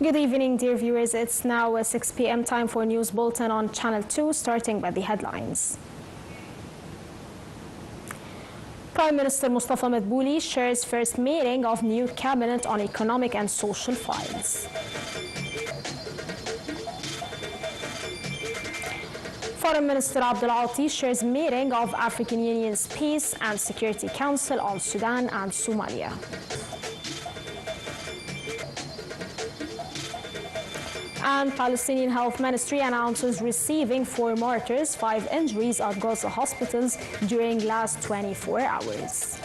Good evening, dear viewers. It's now 6 p.m. time for News Bulletin on Channel 2, starting with the headlines. Prime Minister Mustafa Madbouli shares first meeting of new cabinet on economic and social files. Foreign Minister Abdul Ati shares meeting of African Union's Peace and Security Council on Sudan and Somalia. And Palestinian Health Ministry announces receiving 4 martyrs, 5 injuries at Gaza hospitals during last 24 hours.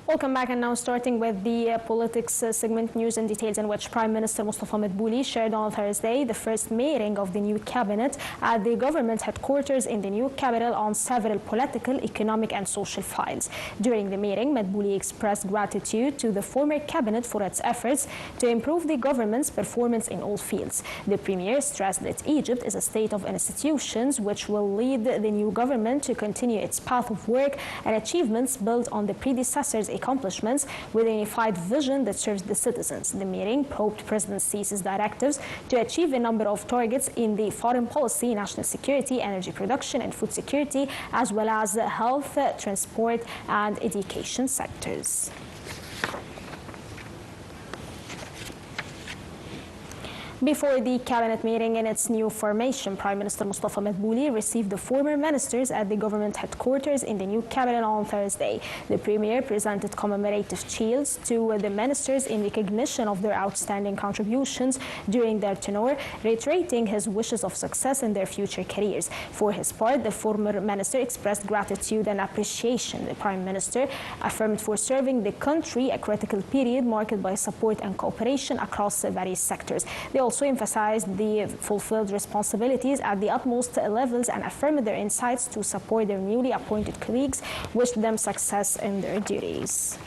Welcome back, and now starting with the politics segment, news and details, in which Prime Minister Mustafa Madbouli shared on Thursday the first meeting of the new cabinet at the government headquarters in the new capital on several political, economic and social files. During the meeting, Madbouli expressed gratitude to the former cabinet for its efforts to improve the government's performance in all fields. The Premier stressed that Egypt is a state of institutions which will lead the new government to continue its path of work and achievements built on the predecessors' accomplishments with a unified vision that serves the citizens. The meeting probed President Sisi's directives to achieve a number of targets in the foreign policy, national security, energy production and food security, as well as health, transport and education sectors. Before the cabinet meeting in its new formation, Prime Minister Mustafa Madbouli received the former ministers at the government headquarters in the new cabinet on Thursday. The Premier presented commemorative shields to the ministers in recognition of their outstanding contributions during their tenure, reiterating his wishes of success in their future careers. For his part, the former minister expressed gratitude and appreciation. The Prime Minister affirmed for serving the country a critical period marked by support and cooperation across various sectors. They also emphasized the fulfilled responsibilities at the utmost levels and affirmed their insights to support their newly appointed colleagues, wished them success in their duties.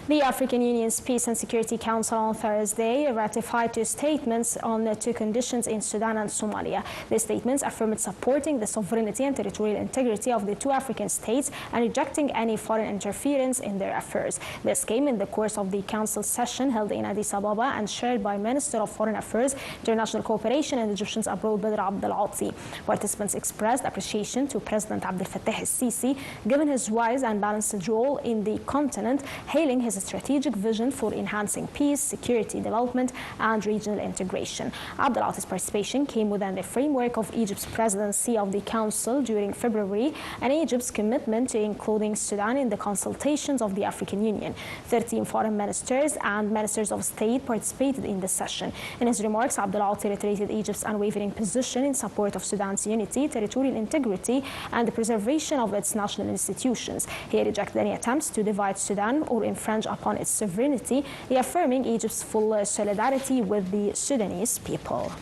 The African Union's Peace and Security Council on Thursday ratified 2 statements on 2 conditions in Sudan and Somalia. The statements affirmed supporting the sovereignty and territorial integrity of the 2 African states and rejecting any foreign interference in their affairs. This came in the course of the Council session held in Addis Ababa and chaired by Minister of Foreign Affairs, International Cooperation and Egyptians Abroad Badr Abdul Ati. Participants expressed appreciation to President Abdel Fattah al-Sisi, given his wise and balanced role in the continent, hailing his strategic vision for enhancing peace, security, development, and regional integration. Abdul Ati's participation came within the framework of Egypt's presidency of the Council during February and Egypt's commitment to including Sudan in the consultations of the African Union. 13 foreign ministers and ministers of state participated in the session. In his remarks, Abdul Ati reiterated Egypt's unwavering position in support of Sudan's unity, territorial integrity, and the preservation of its national institutions. He rejected any attempts to divide Sudan or infringe upon its sovereignty, reaffirming Egypt's full solidarity with the Sudanese people.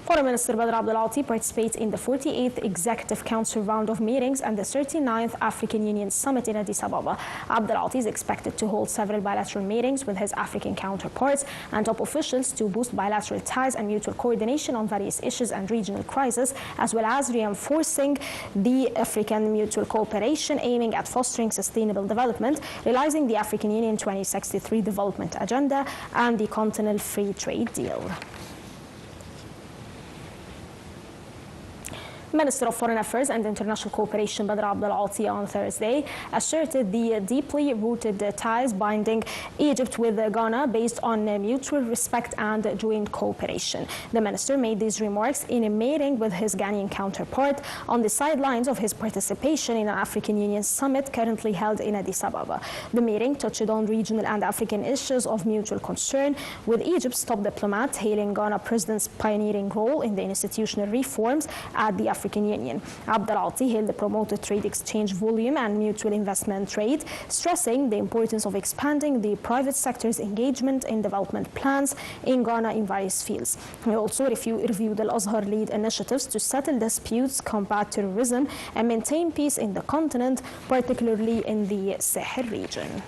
Foreign Minister Badr Abdul Ati participates in the 48th Executive Council round of meetings and the 39th African Union Summit in Addis Ababa. Abdul Ati is expected to hold several bilateral meetings with his African counterparts and top officials to boost bilateral ties and mutual coordination on various issues and regional crises, as well as reinforcing the African mutual cooperation aiming at fostering sustainable development, realizing the African Union 2063 development agenda and the Continental Free Trade Deal. Minister of Foreign Affairs and International Cooperation Badr Abdul Ati on Thursday asserted the deeply rooted ties binding Egypt with Ghana based on mutual respect and joint cooperation. The minister made these remarks in a meeting with his Ghanaian counterpart on the sidelines of his participation in an African Union summit currently held in Addis Ababa. The meeting touched on regional and African issues of mutual concern, with Egypt's top diplomat hailing Ghana President's pioneering role in the institutional reforms at the African Union. Abdul Ati hailed the promoted trade exchange volume and mutual investment trade, stressing the importance of expanding the private sector's engagement in development plans in Ghana in various fields. He also reviewed Al-Azhar-led initiatives to settle disputes, combat terrorism, and maintain peace in the continent, particularly in the Sahel region.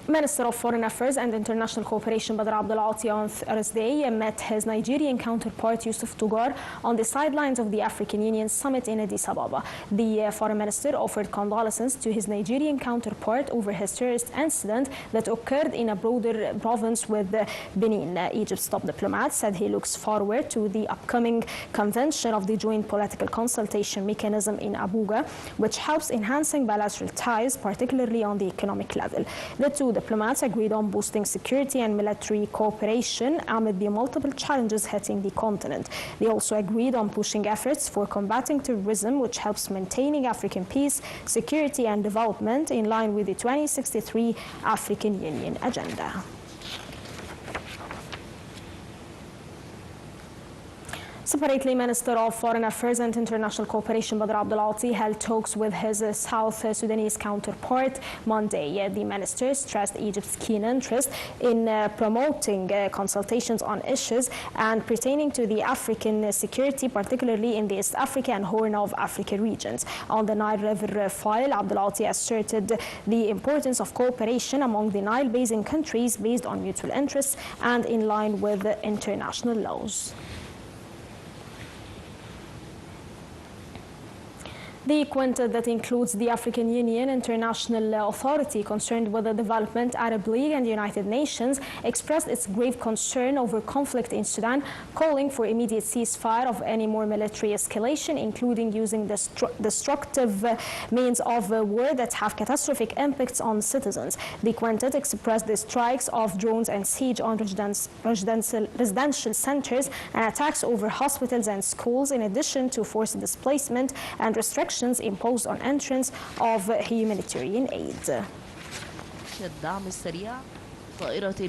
Minister of Foreign Affairs and International Cooperation Badr Abdulati on Thursday met his Nigerian counterpart Yusuf Tugar on the sidelines of the African Union summit in Addis Ababa. The foreign minister offered condolences to his Nigerian counterpart over his terrorist incident that occurred in a broader province with Benin. Egypt's top diplomat said he looks forward to the upcoming convention of the Joint Political Consultation Mechanism in Abuja, which helps enhancing bilateral ties, particularly on the economic level. The two diplomats agreed on boosting security and military cooperation amid the multiple challenges hitting the continent. They also agreed on pushing efforts for combating terrorism, which helps maintaining African peace, security and development in line with the 2063 African Union agenda. Separately, Minister of Foreign Affairs and International Cooperation Badr Abdulati held talks with his South Sudanese counterpart Monday. The minister stressed Egypt's keen interest in promoting consultations on issues and pertaining to the African security, particularly in the East Africa and Horn of Africa regions. On the Nile River file, Abdulati asserted the importance of cooperation among the Nile Basin countries based on mutual interests and in line with international laws. The quintet that includes the African Union, International Authority concerned with the development, Arab League and the United Nations expressed its grave concern over conflict in Sudan, calling for immediate ceasefire of any more military escalation, including using destructive means of war that have catastrophic impacts on citizens. The quintet expressed the strikes of drones and siege on residential centers and attacks over hospitals and schools, in addition to forced displacement and restrictions imposed on entrance of humanitarian aid. الدعم السريع طائرة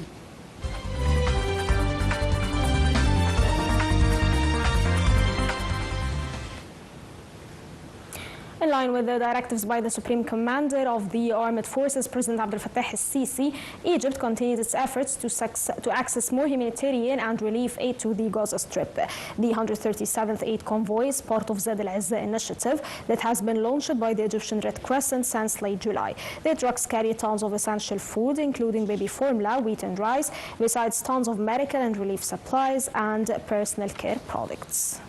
In line with the directives by the Supreme Commander of the Armed Forces, President Abdel Fattah el-Sisi, Egypt continues its efforts to access more humanitarian and relief aid to the Gaza Strip. The 137th Aid Convoy is part of Zad al-Izza initiative that has been launched by the Egyptian Red Crescent since late July. The trucks carry tons of essential food, including baby formula, wheat and rice, besides tons of medical and relief supplies and personal care products.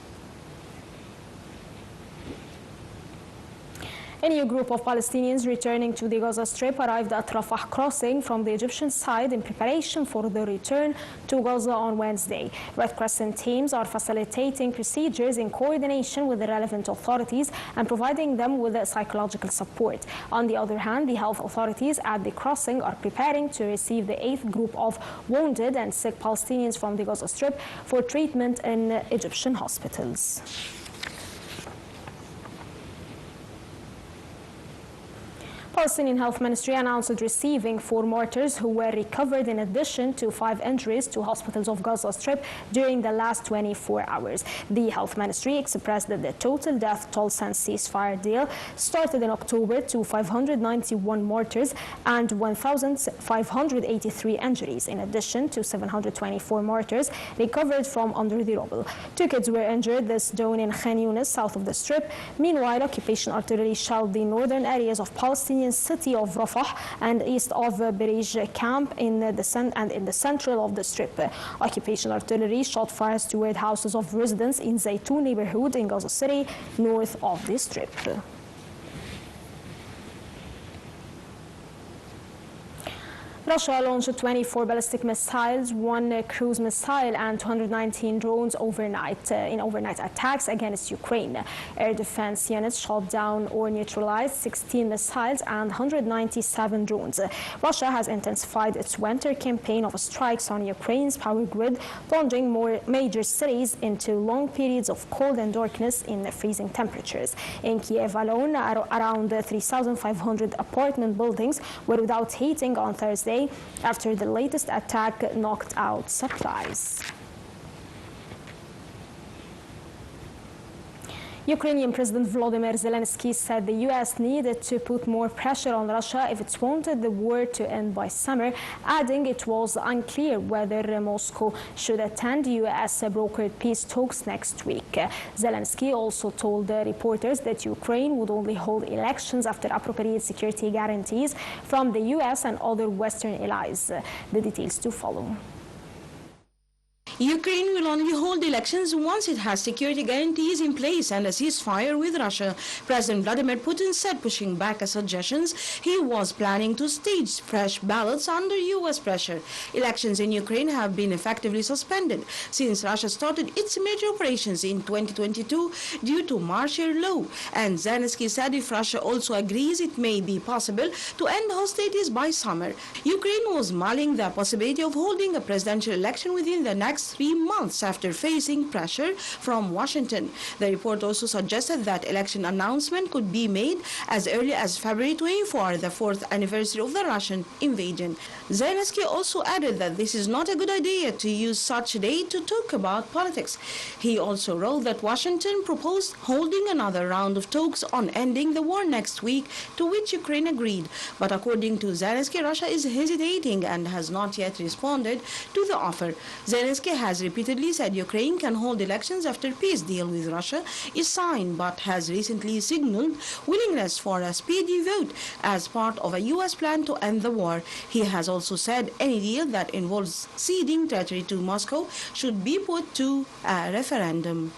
A new group of Palestinians returning to the Gaza Strip arrived at Rafah crossing from the Egyptian side in preparation for their return to Gaza on Wednesday. Red Crescent teams are facilitating procedures in coordination with the relevant authorities and providing them with psychological support. On the other hand, the health authorities at the crossing are preparing to receive the 8th group of wounded and sick Palestinians from the Gaza Strip for treatment in Egyptian hospitals. Palestinian Health Ministry announced receiving 4 mortars who were recovered in addition to 5 injuries to hospitals of Gaza Strip during the last 24 hours. The Health Ministry expressed that the total death toll since ceasefire deal started in October to 591 mortars and 1,583 injuries, in addition to 724 mortars recovered from under the rubble. 2 kids were injured this dawn in Khan Yunis, south of the Strip. Meanwhile, occupation artillery shelled the northern areas of Palestinian city of Rafah and east of Berij camp in the central of the Strip. Occupation artillery shot fires toward houses of residents in Zaytun neighborhood in Gaza City, north of the Strip. Russia launched 24 ballistic missiles, 1 cruise missile, and 219 drones overnight in overnight attacks against Ukraine. Air defense units shot down or neutralized 16 missiles and 197 drones. Russia has intensified its winter campaign of strikes on Ukraine's power grid, plunging more major cities into long periods of cold and darkness in freezing temperatures. In Kiev alone, around 3,500 apartment buildings were without heating on Thursday after the latest attack knocked out supplies. Ukrainian President Volodymyr Zelensky said the U.S. needed to put more pressure on Russia if it wanted the war to end by summer, adding it was unclear whether Moscow should attend U.S.-brokered peace talks next week. Zelensky also told reporters that Ukraine would only hold elections after appropriate security guarantees from the U.S. and other Western allies. The details to follow. Ukraine will only hold elections once it has security guarantees in place and a ceasefire with Russia. President Vladimir Putin said, pushing back suggestions he was planning to stage fresh ballots under U.S. pressure. Elections in Ukraine have been effectively suspended since Russia started its major operations in 2022 due to martial law. And Zelensky said if Russia also agrees, it may be possible to end hostilities by summer. Ukraine was mulling the possibility of holding a presidential election within the next 3 months after facing pressure from Washington. The report also suggested that election announcement could be made as early as February 24, the 4th anniversary of the Russian invasion. Zelensky also added that this is not a good idea to use such a day to talk about politics. He also wrote that Washington proposed holding another round of talks on ending the war next week, to which Ukraine agreed. But according to Zelensky, Russia is hesitating and has not yet responded to the offer. Zelensky has repeatedly said Ukraine can hold elections after peace deal with Russia is signed, but has recently signaled willingness for a speedy vote as part of a U.S. plan to end the war. He has also said any deal that involves ceding territory to Moscow should be put to a referendum.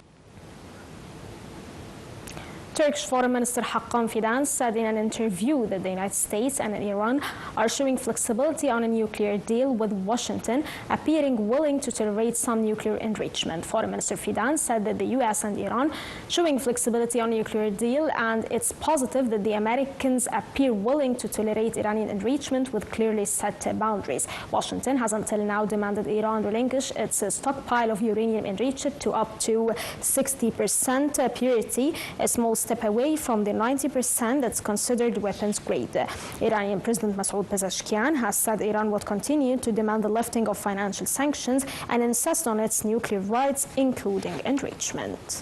Turkish Foreign Minister Hakan Fidan said in an interview that the United States and Iran are showing flexibility on a nuclear deal with Washington, appearing willing to tolerate some nuclear enrichment. Foreign Minister Fidan said that the U.S. and Iran showing flexibility on a nuclear deal, and it's positive that the Americans appear willing to tolerate Iranian enrichment with clearly set boundaries. Washington has until now demanded Iran relinquish its stockpile of uranium enriched to up to 60% purity, a small step away from the 90% that's considered weapons grade. Iranian President Masoud Pezeshkian has said Iran would continue to demand the lifting of financial sanctions and insist on its nuclear rights, including enrichment.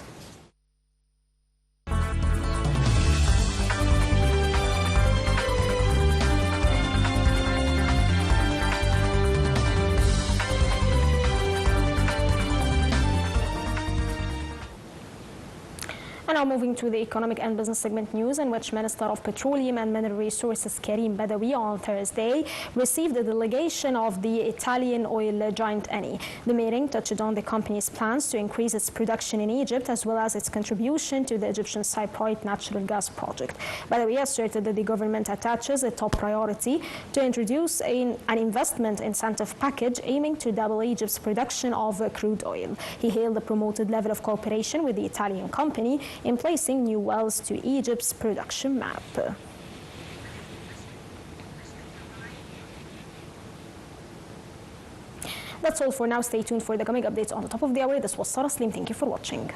And now moving to the economic and business segment news, in which Minister of Petroleum and Mineral Resources Karim Badawi on Thursday received a delegation of the Italian oil giant Eni. The meeting touched on the company's plans to increase its production in Egypt, as well as its contribution to the Egyptian Cypriot natural gas project. Badawi asserted that the government attaches a top priority to introduce an investment incentive package aiming to double Egypt's production of crude oil. He hailed the promoted level of cooperation with the Italian company in placing new wells to Egypt's production map. That's all for now. Stay tuned for the coming updates on the top of the hour. This was Sarah Slim. Thank you for watching.